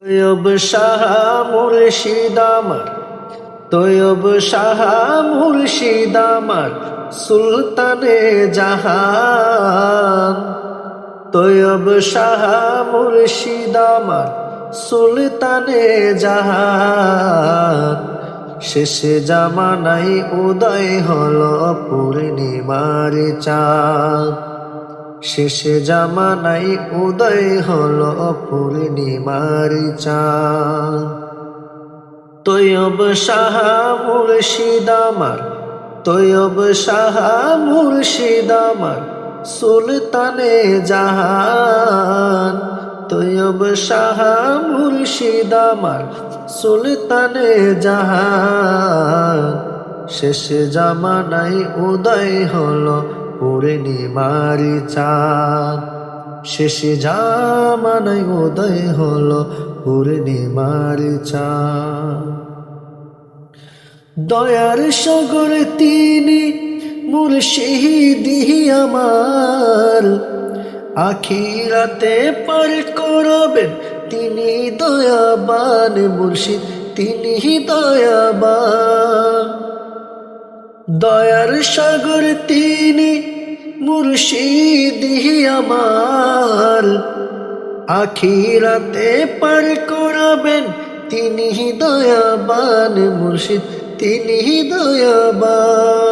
তৈয়ব শাহ মুর্শিদ আমার, তৈয়ব শাহ মুর্শিদ আমার, সুলতানে জাহান। তৈয়ব শাহ মুর্শিদ আমার, সুলতানে জাহান। শেষে জামানায় উদয় হলো পূর্ণিমার চাঁদ। শেষে জামানায় উদয় হলো পূর্ণিমার চাঁদ। তৈয়ব শাহ মুর্শিদ আমার, তৈয়ব শাহ মুর্শিদ আমার, সুলতানে জাহান। তৈয়ব শাহ মুর্শিদ আমার, সুলতানে জাহান। শেষে জামানায় উদয় হলো পূর্ণিমার চাঁদ। শেষে জামানায় উদয় হলো পূর্ণিমার চাঁদ। দয়ার সাগর তিনি মুর্শিদি আমার, আখিরাতে পার করবেন তিনি দয়াবান। মুর্শিদ তিনি দয়াবান। দয়ার সাগর তিনি মুর্শিদি আমার, আখিরাতে পার করাবেন তিনি দয়াবান। মুর্শিদ তিনি দয়াবান।